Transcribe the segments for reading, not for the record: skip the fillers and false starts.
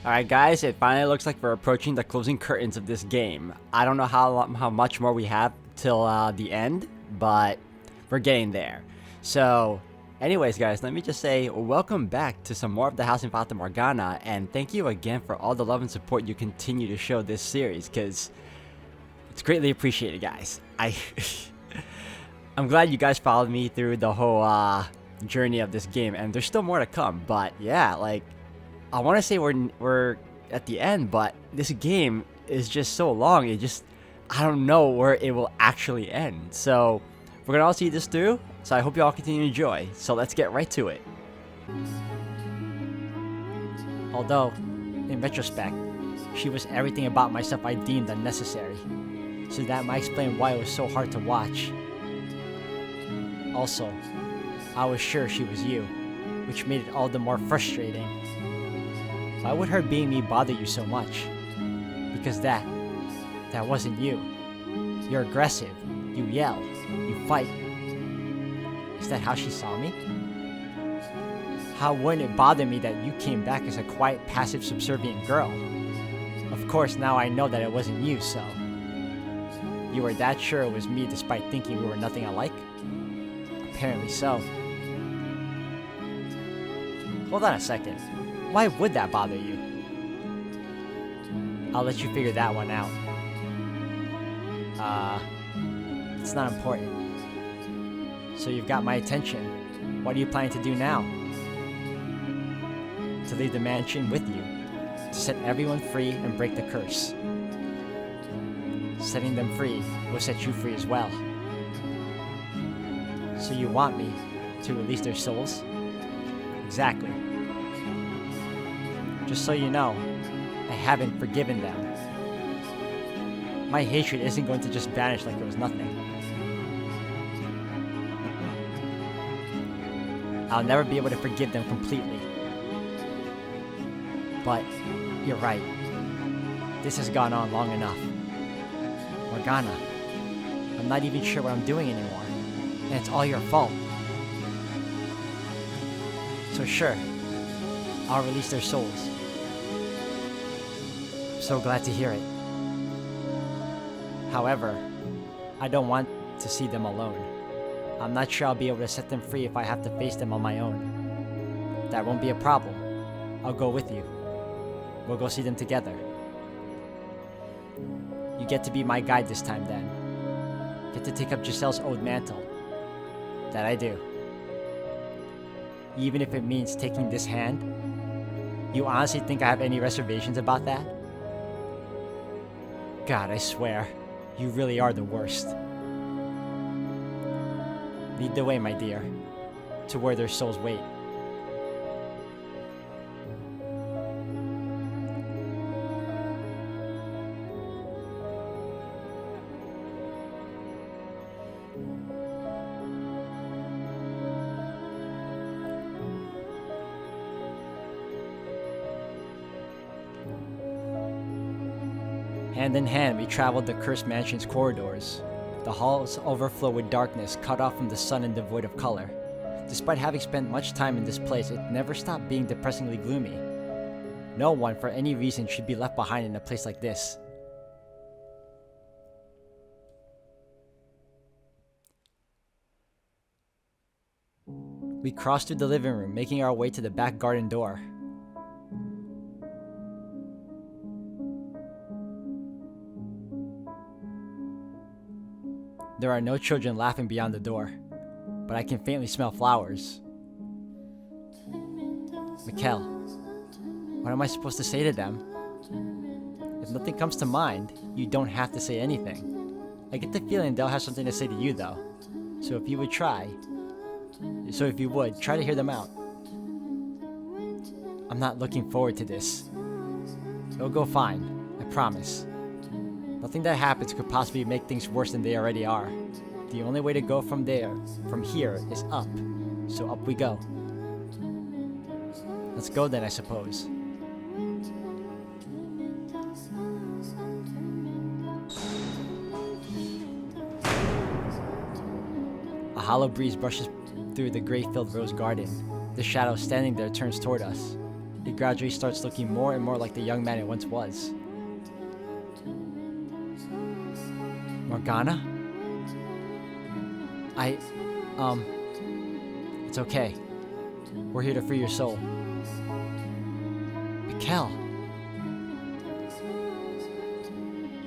Alright guys, it finally looks like we're approaching the closing curtains of this game. I don't know how much more we have till the end, but we're getting there. So, anyways guys, let me just say welcome back to some more of the House in Fata Morgana, and thank you again for all the love and support you continue to show this series, because it's greatly appreciated, guys. I'm glad you guys followed me through the whole journey of this game, and there's still more to come, but yeah, like, I want to say we're at the end, but this game is just so long. I don't know where it will actually end. So we're gonna all see this through. So I hope you all continue to enjoy. So let's get right to it. Although, in retrospect, she was everything about myself I deemed unnecessary. So that might explain why it was so hard to watch. Also, I was sure she was you, which made it all the more frustrating. Why would her being me bother you so much? Because that wasn't you. You're aggressive, you yell, you fight. Is that how she saw me? How wouldn't it bother me that you came back as a quiet, passive, subservient girl? Of course, now I know that it wasn't you, so... You were that sure it was me despite thinking we were nothing alike? Apparently so. Hold on a second. Why would that bother you? I'll let you figure that one out. It's not important. So you've got my attention. What are you planning to do now? To leave the mansion with you. To set everyone free and break the curse. Setting them free will set you free as well. So you want me to release their souls? Exactly. Just so you know, I haven't forgiven them. My hatred isn't going to just vanish like it was nothing. I'll never be able to forgive them completely. But, you're right. This has gone on long enough. Morgana, I'm not even sure what I'm doing anymore, and it's all your fault. So sure, I'll release their souls. So glad to hear it. However, I don't want to see them alone. I'm not sure I'll be able to set them free if I have to face them on my own. That won't be a problem. I'll go with you. We'll go see them together. You get to be my guide this time then. Get to take up Giselle's old mantle. That I do. Even if it means taking this hand. You honestly think I have any reservations about that? God, I swear, you really are the worst. Lead the way, my dear, to where their souls wait. Hand in hand, we traveled the cursed mansion's corridors. The halls overflow with darkness, cut off from the sun and devoid of color. Despite having spent much time in this place, it never stopped being depressingly gloomy. No one, for any reason, should be left behind in a place like this. We crossed through the living room, making our way to the back garden door. There are no children laughing beyond the door, but I can faintly smell flowers. Mikkel, what am I supposed to say to them? If nothing comes to mind, you don't have to say anything. I get the feeling they'll have something to say to you though, so if you would try to hear them out. I'm not looking forward to this. It'll go fine, I promise. Nothing that happens could possibly make things worse than they already are. The only way to go from here, is up. So up we go. Let's go then, I suppose. A hollow breeze brushes through the gray-filled rose garden. The shadow standing there turns toward us. it gradually starts looking more and more like the young man it once was. Morgana? It's okay. We're here to free your soul. Mikkel!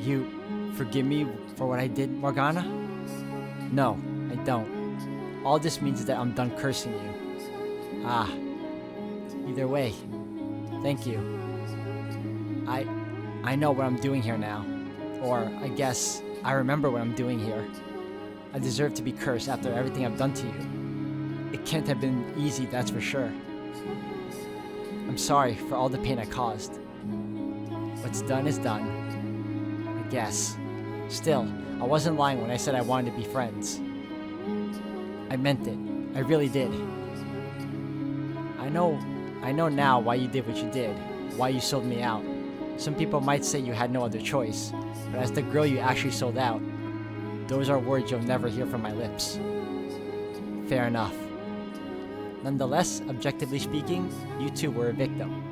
You forgive me for what I did, Morgana? No, I don't. All this means is that I'm done cursing you. Ah. Either way, thank you. I know what I'm doing here now. Or, I guess, I remember what I'm doing here. I deserve to be cursed after everything I've done to you. It can't have been easy, that's for sure. I'm sorry for all the pain I caused. What's done is done. I guess. Still, I wasn't lying when I said I wanted to be friends. I meant it. I really did. I know now why you did what you did, why you sold me out. Some people might say you had no other choice, but as the girl you actually sold out, those are words you'll never hear from my lips. Fair enough. Nonetheless, objectively speaking, you too were a victim.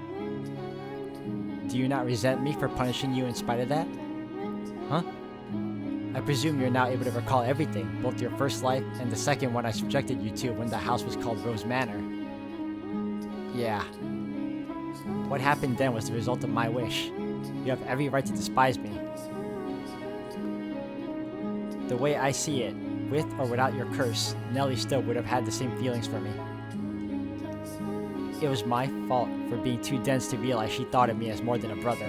Do you not resent me for punishing you in spite of that? Huh? I presume you're now able to recall everything, both your first life and the second one I subjected you to when the house was called Rose Manor. Yeah. What happened then was the result of my wish. You have every right to despise me. The way I see it, with or without your curse, Nellie still would have had the same feelings for me. It was my fault for being too dense to realize she thought of me as more than a brother.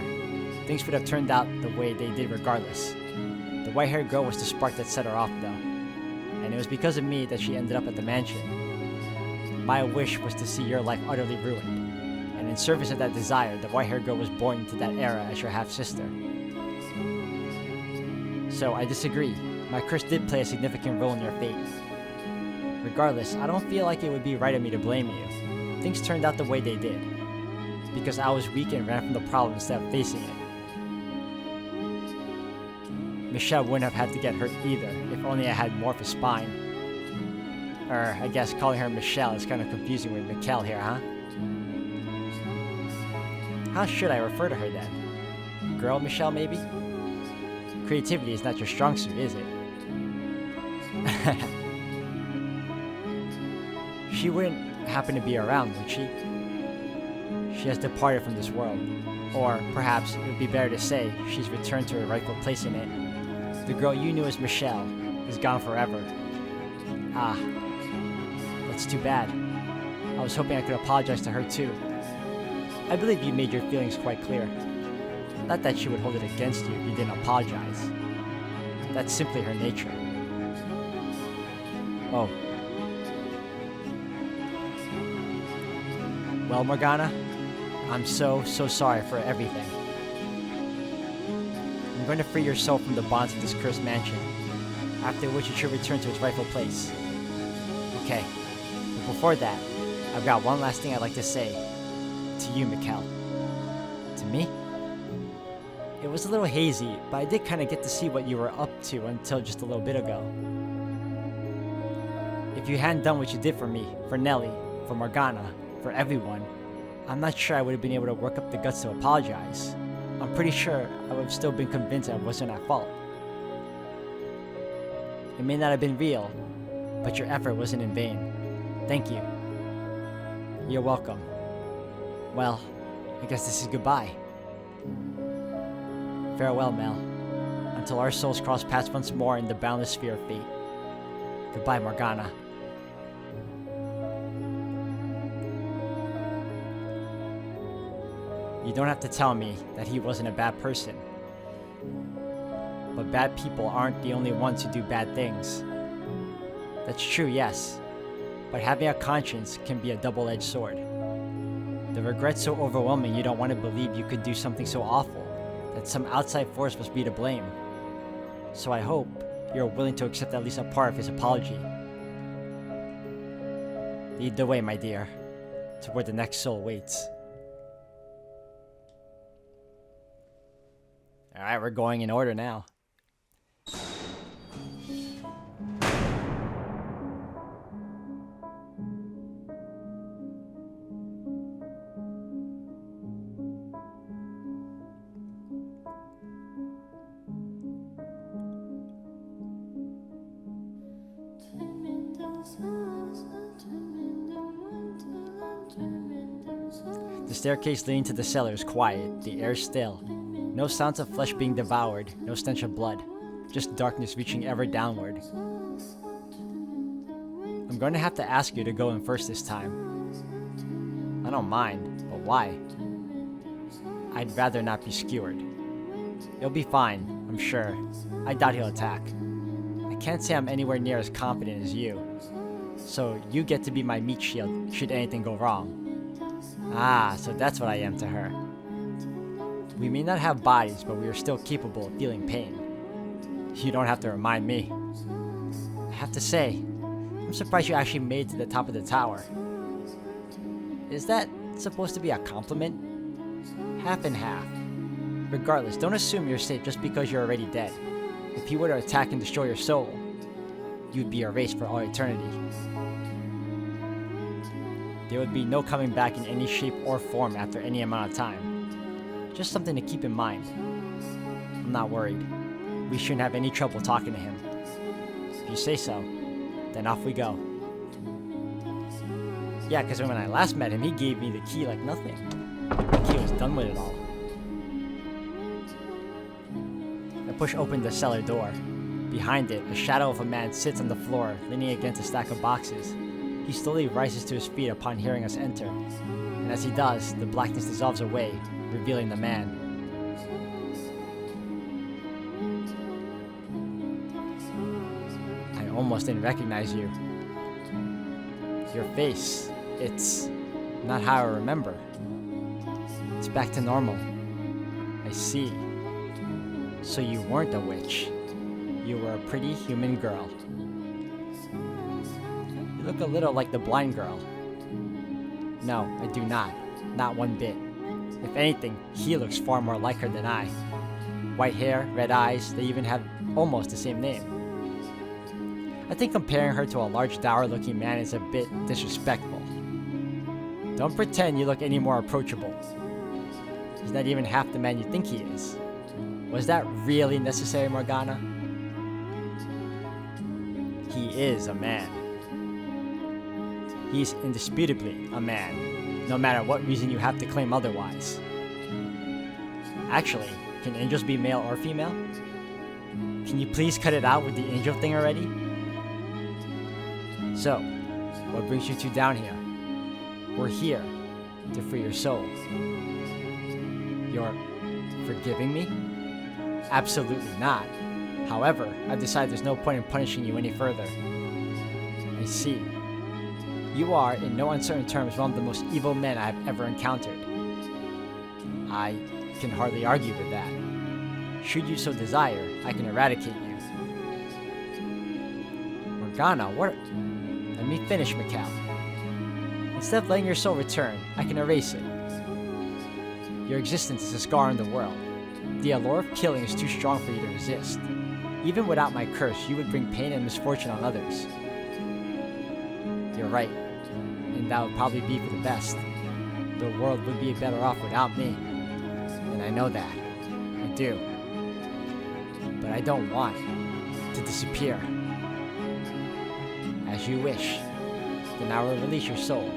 Things would have turned out the way they did regardless. The white-haired girl was the spark that set her off, though. And it was because of me that she ended up at the mansion. My wish was to see your life utterly ruined. And in service of that desire, the white-haired girl was born into that era as your half-sister. So I disagree. My curse did play a significant role in your fate. Regardless, I don't feel like it would be right of me to blame you. Things turned out the way they did. Because I was weak and ran from the problem instead of facing it. Michelle wouldn't have had to get hurt either, if only I had more of a spine. I guess calling her Michelle is kind of confusing with Mikkel here, huh? How should I refer to her then? Girl Michelle, maybe? Creativity is not your strong suit, is it? She wouldn't happen to be around, would she? She has departed from this world. Or, perhaps, it would be better to say, she's returned to her rightful place in it. The girl you knew as Michelle is gone forever. Ah. That's too bad. I was hoping I could apologize to her too. I believe you made your feelings quite clear. Not that she would hold it against you if you didn't apologize. That's simply her nature. Oh. Well, Morgana, I'm so sorry for everything. I'm going to free your soul from the bonds of this cursed mansion, after which it should return to its rightful place. Okay, but before that, I've got one last thing I'd like to say. To you, Mikkel. To me? It was a little hazy, but I did kind of get to see what you were up to until just a little bit ago. If you hadn't done what you did for me, for Nellie, for Morgana, for everyone, I'm not sure I would have been able to work up the guts to apologize. I'm pretty sure I would have still been convinced I wasn't at fault. It may not have been real, but your effort wasn't in vain. Thank you. You're welcome. Well, I guess this is goodbye. Farewell, Mel. Until our souls cross paths once more in the boundless sphere of fate. Goodbye, Morgana. You don't have to tell me that he wasn't a bad person. But bad people aren't the only ones who do bad things. That's true, yes. But having a conscience can be a double-edged sword. The regret's so overwhelming you don't want to believe you could do something so awful, that some outside force must be to blame. So I hope you're willing to accept at least a part of his apology. Lead the way, my dear, to where the next soul waits. Alright, we're going in order now. The staircase leading to the cellar is quiet, the air still. No sounds of flesh being devoured, no stench of blood. Just darkness reaching ever downward. I'm going to have to ask you to go in first this time. I don't mind, but why? I'd rather not be skewered. You'll be fine, I'm sure. I doubt he'll attack. I can't say I'm anywhere near as confident as you. So you get to be my meat shield should anything go wrong. Ah, so that's what I am to her. We may not have bodies, but we are still capable of feeling pain. You don't have to remind me. I have to say, I'm surprised you actually made it to the top of the tower. Is that supposed to be a compliment? Half and half. Regardless, don't assume you're safe just because you're already dead. If he were to attack and destroy your soul, you'd be erased for all eternity. There would be no coming back in any shape or form after any amount of time. Just something to keep in mind. I'm not worried. We shouldn't have any trouble talking to him. If you say so, then off we go. Yeah, because when I last met him, he gave me the key like nothing. Like he was done with it all. I push open the cellar door. Behind it, a shadow of a man sits on the floor, leaning against a stack of boxes. He slowly rises to his feet upon hearing us enter, and as he does, the blackness dissolves away, revealing the man. I almost didn't recognize you. Your face, it's not how I remember. It's back to normal. I see. So you weren't a witch. You were a pretty human girl. You look a little like the blind girl. No, I do not. Not one bit. If anything, he looks far more like her than I. White hair, red eyes, they even have almost the same name. I think comparing her to a large dour-looking man is a bit disrespectful. Don't pretend you look any more approachable. He's not even half the man you think he is. Was that really necessary, Morgana? He is a man. He's indisputably a man, no matter what reason you have to claim otherwise. Actually, can angels be male or female? Can you please cut it out with the angel thing already? So, what brings you two down here? We're here to free your soul. You're forgiving me? Absolutely not. However, I've decided there's no point in punishing you any further. I see. You are, in no uncertain terms, one of the most evil men I have ever encountered. I can hardly argue with that. Should you so desire, I can eradicate you. Morgana, what? Let me finish, Mikhail. Instead of letting your soul return, I can erase it. Your existence is a scar on the world. The allure of killing is too strong for you to resist. Even without my curse, you would bring pain and misfortune on others. You're right, and that would probably be for the best. The world would be better off without me, and I know that. I do. But I don't want to disappear. As you wish, then I will release your soul.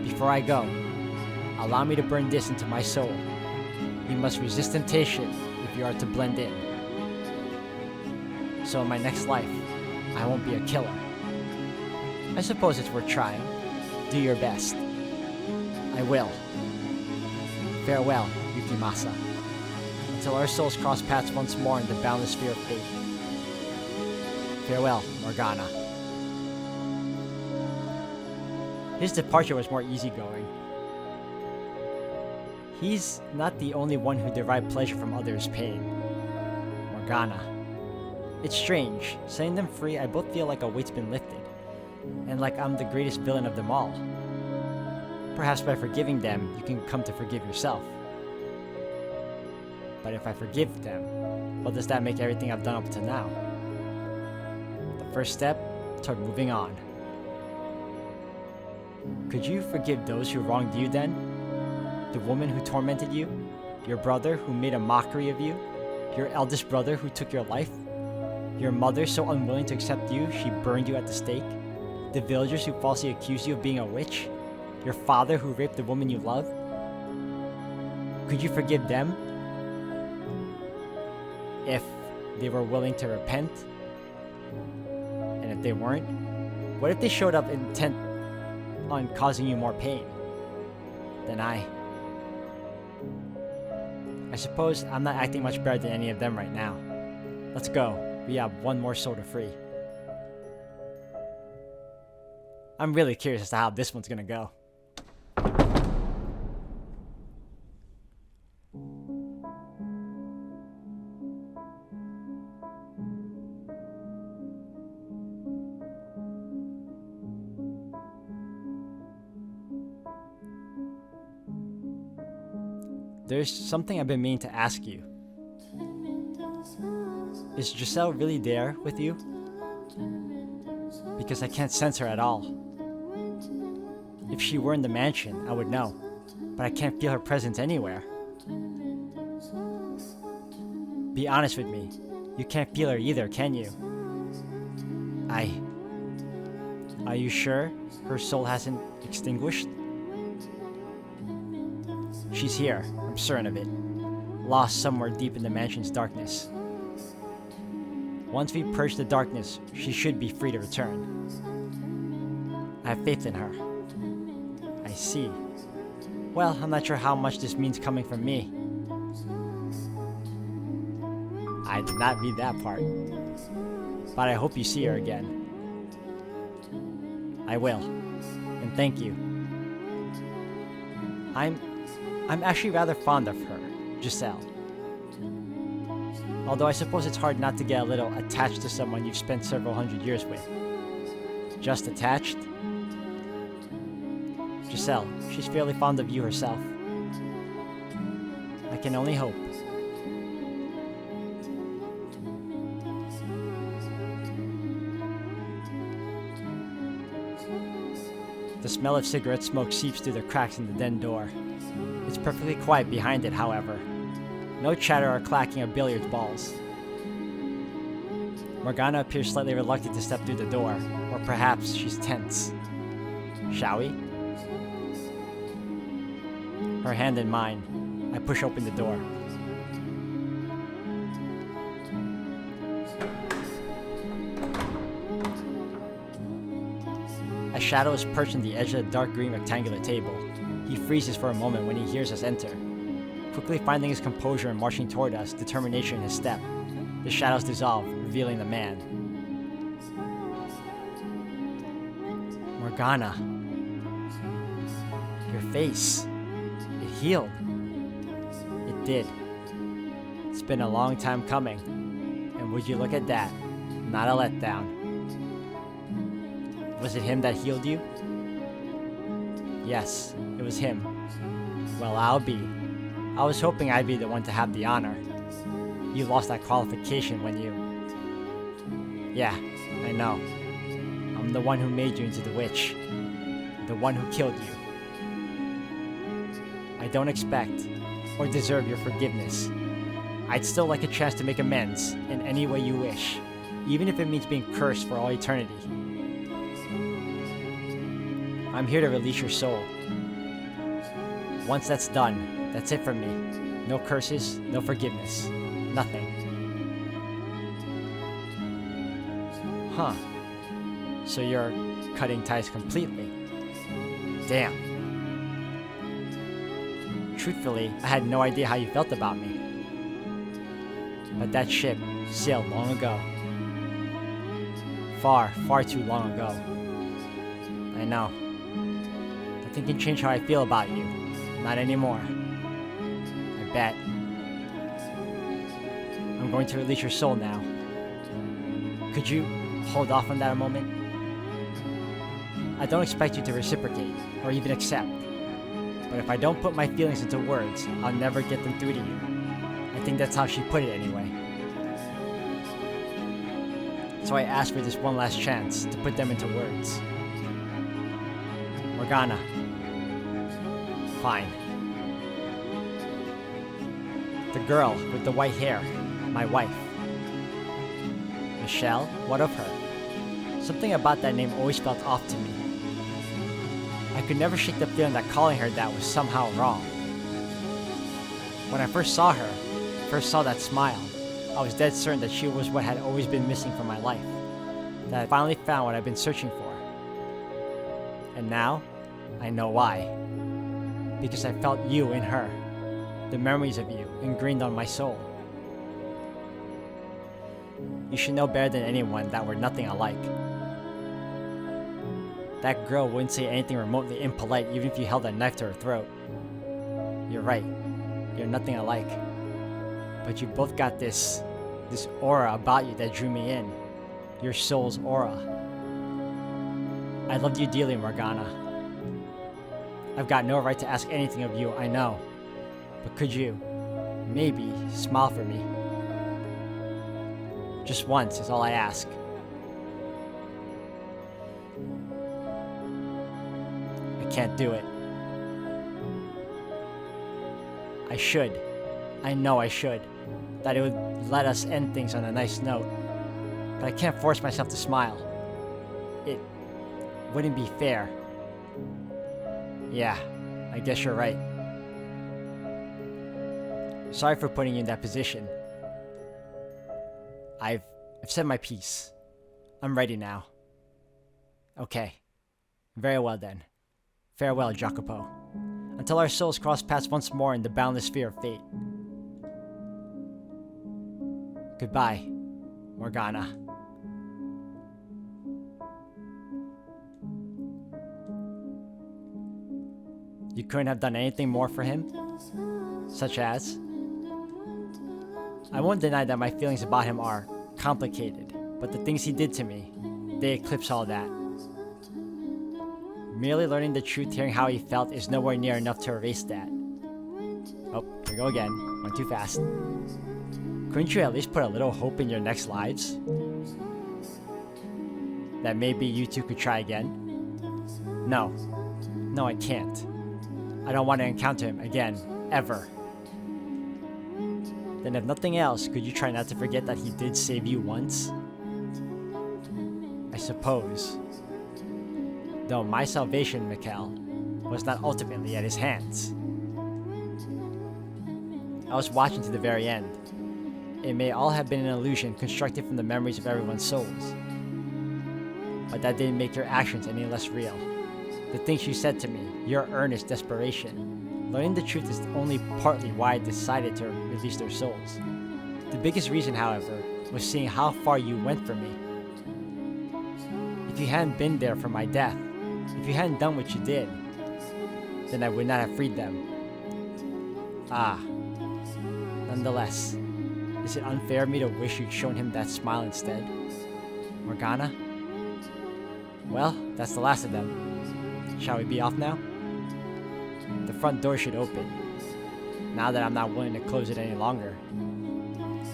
Before I go, allow me to burn this into my soul. You must resist temptation if you are to blend in. So in my next life, I won't be a killer. I suppose it's worth trying. Do your best. I will. Farewell, Yukimasa. Until our souls cross paths once more in the boundless sphere of fate. Farewell, Morgana. His departure was more easygoing. He's not the only one who derived pleasure from others' pain. Morgana. It's strange. Setting them free, I both feel like a weight's been lifted. And like I'm the greatest villain of them all. Perhaps by forgiving them, you can come to forgive yourself. But if I forgive them, well, does that make everything I've done up to now? The first step toward moving on. Could you forgive those who wronged you then? The woman who tormented you? Your brother who made a mockery of you? Your eldest brother who took your life? Your mother so unwilling to accept you, she burned you at the stake? The villagers who falsely accused you of being a witch? Your father who raped the woman you love? Could you forgive them? If they were willing to repent? And if they weren't? What if they showed up intent on causing you more pain? Then I suppose I'm not acting much better than any of them right now. Let's go. We have one more soda free. I'm really curious as to how this one's gonna go. There's something I've been meaning to ask you. Is Giselle really there with you? Because I can't sense her at all. If she were in the mansion, I would know, but I can't feel her presence anywhere. Be honest with me. You can't feel her either, can you? Are you sure her soul hasn't extinguished? She's here, I'm certain of it. Lost somewhere deep in the mansion's darkness. Once we purge the darkness, she should be free to return. I have faith in her. I see. Well, I'm not sure how much this means coming from me. I did not read that part. But I hope you see her again. I will. And thank you. I'm actually rather fond of her, Giselle. Although I suppose it's hard not to get a little attached to someone you've spent several hundred years with. Just attached? Giselle, she's fairly fond of you herself. I can only hope. The smell of cigarette smoke seeps through the cracks in the den door. It's perfectly quiet behind it, however. No chatter or clacking of billiard balls. Morgana appears slightly reluctant to step through the door, or perhaps she's tense. Shall we? Her hand in mine, I push open the door. A shadow is perched on the edge of the dark green rectangular table. He freezes for a moment when he hears us enter. Quickly finding his composure and marching toward us, determination in his step. The shadows dissolve, revealing the man. Morgana. Your face. It healed. It did. It's been a long time coming. And would you look at that? Not a letdown. Was it him that healed you? Yes, it was him. Well, I'll be. I was hoping I'd be the one to have the honor. You lost that qualification when you... Yeah, I know. I'm the one who made you into the witch. The one who killed you. I don't expect or deserve your forgiveness. I'd still like a chance to make amends in any way you wish, even if it means being cursed for all eternity. I'm here to release your soul. Once that's done, that's it for me. No curses, no forgiveness. Nothing. Huh. So you're cutting ties completely. Damn. Truthfully, I had no idea how you felt about me. But that ship sailed long ago. Far, far too long ago. I know. Nothing can change how I feel about you. Not anymore. I bet. I'm going to release your soul now. Could you hold off on that a moment? I don't expect you to reciprocate, or even accept. But if I don't put my feelings into words, I'll never get them through to you. I think that's how she put it anyway. So I asked for this one last chance to put them into words. Morgana. Fine. The girl with the white hair, my wife. Michelle? What of her? Something about that name always felt off to me. I could never shake the feeling that calling her that was somehow wrong. When I first saw her, first saw that smile, I was dead certain that she was what had always been missing from my life. That I finally found what I've been searching for. And now, I know why. Because I felt you in her. The memories of you ingrained on my soul. You should know better than anyone that we're nothing alike. That girl wouldn't say anything remotely impolite even if you held a knife to her throat. You're right. You're nothing alike. But you both got this aura about you that drew me in. Your soul's aura. I loved you dearly, Morgana. I've got no right to ask anything of you, I know. But could you, maybe, smile for me? Just once is all I ask. I can't do it. I should. I know I should. That it would let us end things on a nice note. But I can't force myself to smile. It wouldn't be fair. Yeah, I guess you're right. Sorry for putting you in that position. I've said my piece. I'm ready now. Okay. Very well then. Farewell, Jacopo. Until our souls cross paths once more in the boundless sphere of fate. Goodbye, Morgana. You couldn't have done anything more for him? Such as? I won't deny that my feelings about him are complicated, but the things he did to me, they eclipse all that. Merely learning the truth, hearing how he felt, is nowhere near enough to erase that. Oh, here we go again. Went too fast. Couldn't you at least put a little hope in your next lives? That maybe you two could try again? No. No, I can't. I don't want to encounter him again, ever. Then if nothing else, could you try not to forget that he did save you once? I suppose. Though my salvation, Mikkel, was not ultimately at his hands. I was watching to the very end. It may all have been an illusion constructed from the memories of everyone's souls. But that didn't make your actions any less real. The things you said to me, your earnest desperation. Learning the truth is only partly why I decided to release their souls. The biggest reason, however, was seeing how far you went for me. If you hadn't been there for my death, if you hadn't done what you did, then I would not have freed them. Ah. Nonetheless, is it unfair of me to wish you'd shown him that smile instead? Morgana? Well, that's the last of them. Shall we be off now? The front door should open, now that I'm not willing to close it any longer.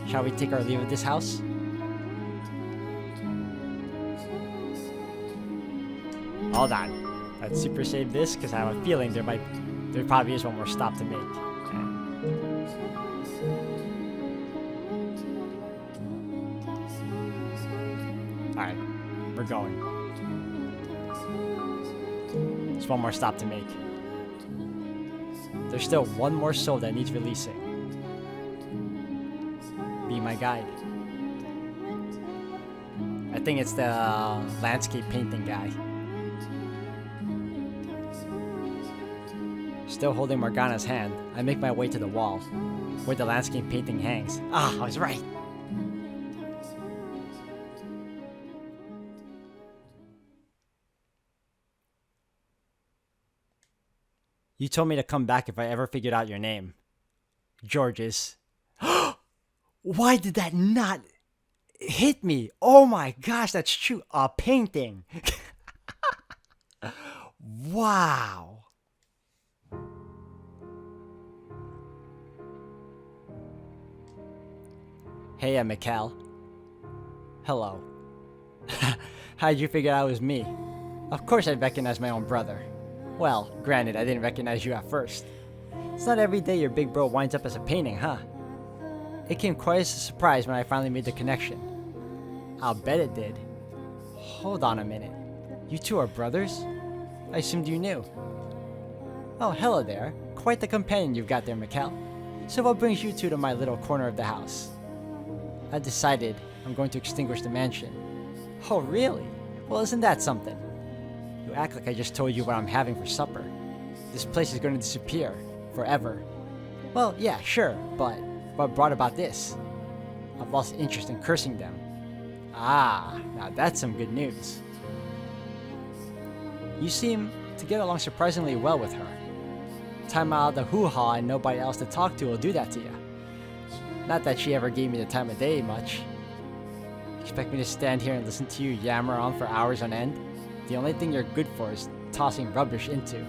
Shall we take our leave of this house? Hold on. Let's super save this, because I have a feeling there probably is one more stop to make. Alright, we're going. There's one more stop to make. There's still one more soul that needs releasing. Be my guide. I think it's the landscape painting guy. Still holding Morgana's hand, I make my way to the wall, where the landscape painting hangs. Ah, I was right! You told me to come back if I ever figured out your name. George's. Why did that not hit me? Oh my gosh, that's true. A painting. Wow. Hey, Mikkel. Hello. How'd you figure out it was me? Of course I'd recognize my own brother. Well, granted, I didn't recognize you at first. It's not every day your big bro winds up as a painting, huh? It came quite as a surprise when I finally made the connection. I'll bet it did. Hold on a minute. You two are brothers? I assumed you knew. Oh, hello there. Quite the companion you've got there, Mikkel. So what brings you two to my little corner of the house? I decided I'm going to extinguish the mansion. Oh, really? Well, isn't that something? You act like I just told you what I'm having for supper. This place is going to disappear. Forever. Well, yeah, sure, but what brought about this? I've lost interest in cursing them. Ah, now that's some good news. You seem to get along surprisingly well with her. Time out of the hoo-ha and nobody else to talk to will do that to you. Not that she ever gave me the time of day much. Expect me to stand here and listen to you yammer on for hours on end? The only thing you're good for is tossing rubbish into.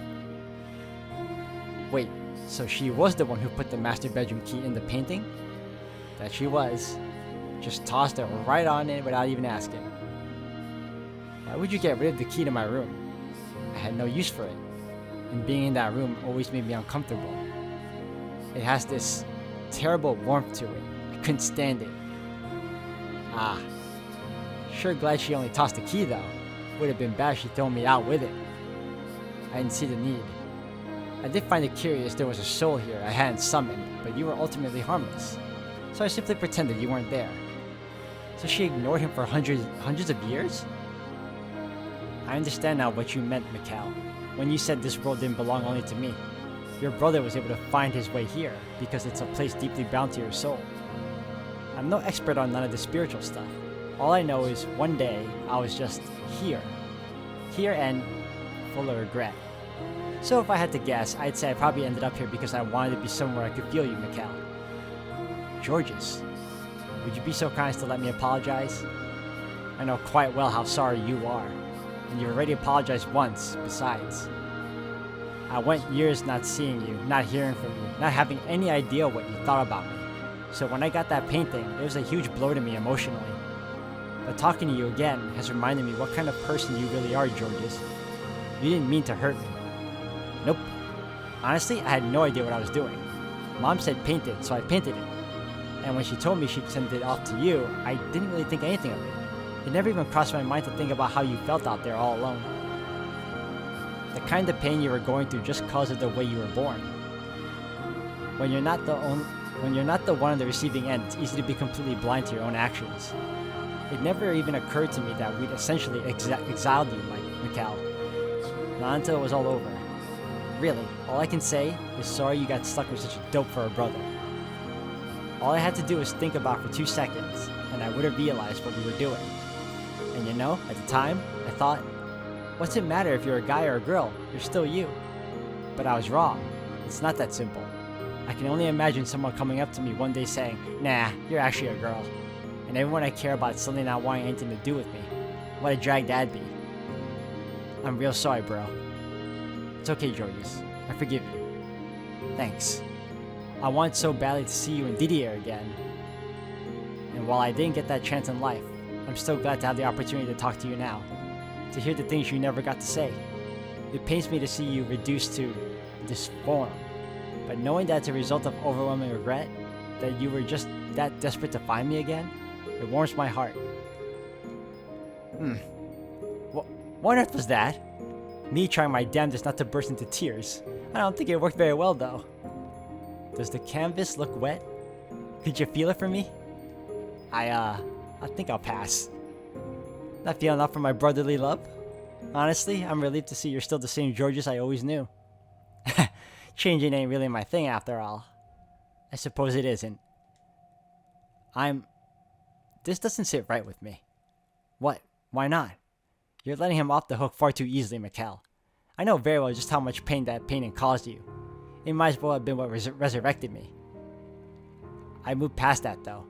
Wait, so she was the one who put the master bedroom key in the painting? That she was. Just tossed it right on in without even asking. Why would you get rid of the key to my room? I had no use for it, and being in that room always made me uncomfortable. It has this terrible warmth to it. I couldn't stand it. Ah. Sure glad she only tossed the key though. Would have been bad if she thrown me out with it. I didn't see the need. I did find it curious there was a soul here I hadn't summoned, but you were ultimately harmless. So I simply pretended you weren't there. So she ignored him for hundreds of years? I understand now what you meant, Mikkel, when you said this world didn't belong only to me. Your brother was able to find his way here because it's a place deeply bound to your soul. I'm no expert on none of the spiritual stuff. All I know is one day I was just here. Here and full of regret. So if I had to guess, I'd say I probably ended up here because I wanted to be somewhere I could feel you, Mikkel. Georges, would you be so kind as to let me apologize? I know quite well how sorry you are, and you've already apologized once, besides. I went years not seeing you, not hearing from you, not having any idea what you thought about me. So when I got that painting, it was a huge blow to me emotionally. But talking to you again has reminded me what kind of person you really are, Georges. You didn't mean to hurt me. Nope. Honestly, I had no idea what I was doing. Mom said paint it, so I painted it. And when she told me she'd send it off to you, I didn't really think anything of it. It never even crossed my mind to think about how you felt out there all alone. The kind of pain you were going through just because of the way you were born. When you're not the one on the receiving end, it's easy to be completely blind to your own actions. It never even occurred to me that we'd essentially exiled you, Mikkel. Not until it was all over. Really, all I can say is sorry you got stuck with such a dope for a brother. All I had to do was think about for 2 seconds, and I would have realized what we were doing. And you know, at the time, I thought, what's it matter if you're a guy or a girl? You're still you. But I was wrong. It's not that simple. I can only imagine someone coming up to me one day saying, nah, you're actually a girl. And everyone I care about suddenly not wanting anything to do with me. What a drag that'd be. I'm real sorry, bro. It's okay, Georges. I forgive you. Thanks. I wanted so badly to see you and Didier again. And while I didn't get that chance in life, I'm still glad to have the opportunity to talk to you now. To hear the things you never got to say. It pains me to see you reduced to this form. But knowing that it's a result of overwhelming regret, that you were just that desperate to find me again, it warms my heart. What on earth was that? Me trying my damnedest not to burst into tears. I don't think it worked very well though. Does the canvas look wet? Could you feel it for me? I think I'll pass. Not feeling up for my brotherly love? Honestly, I'm relieved to see you're still the same Georges I always knew. Changing ain't really my thing after all. I suppose it isn't. This doesn't sit right with me. What? Why not? You're letting him off the hook far too easily, Mikkel. I know very well just how much pain that painting caused you. It might as well have been what resurrected me. I moved past that though.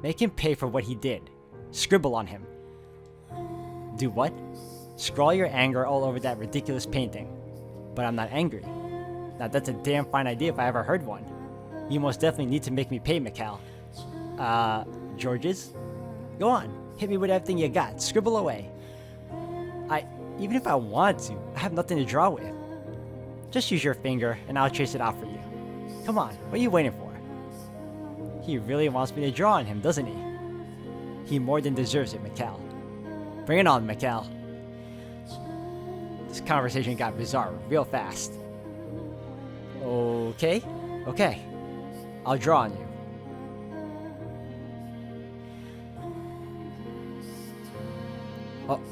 Make him pay for what he did. Scribble on him. Do what? Scrawl your anger all over that ridiculous painting. But I'm not angry. Now that's a damn fine idea if I ever heard one. You most definitely need to make me pay, Mikkel. Georges? Go on, hit me with everything you got. Scribble away. Even if I want to, I have nothing to draw with. Just use your finger and I'll trace it out for you. Come on, what are you waiting for? He really wants me to draw on him, doesn't he? He more than deserves it, Mikkel. Bring it on, Mikkel. This conversation got bizarre real fast. Okay. I'll draw on you.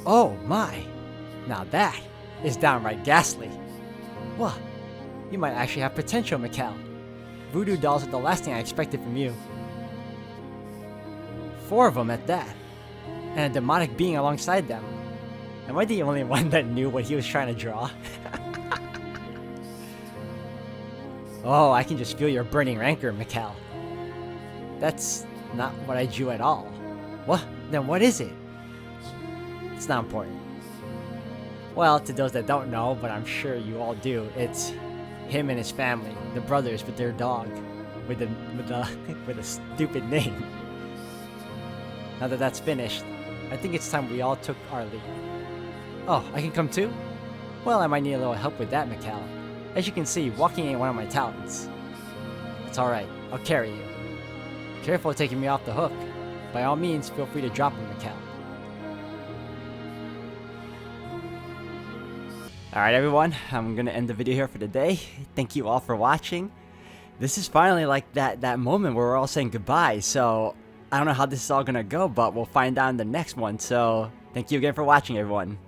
Oh my! Now that is downright ghastly. What? You might actually have potential, Mikkel. Voodoo dolls are the last thing I expected from you. 4 of them at that. And a demonic being alongside them. Am I the only one that knew what he was trying to draw? Oh, I can just feel your burning rancor, Mikkel. That's not what I drew at all. What? Then what is it? It's not important. Well, to those that don't know, but I'm sure you all do, it's him and his family, the brothers with their dog, with a stupid name. Now that that's finished, I think it's time we all took our leave. Oh, I can come too? Well, I might need a little help with that, Mikkel. As you can see, walking ain't one of my talents. It's alright, I'll carry you. Careful taking me off the hook. By all means, feel free to drop him, Mikkel. Alright everyone, I'm gonna end the video here for today. Thank you all for watching. This is finally like that moment where we're all saying goodbye, so I don't know how this is all gonna go, but we'll find out in the next one. So thank you again for watching, everyone.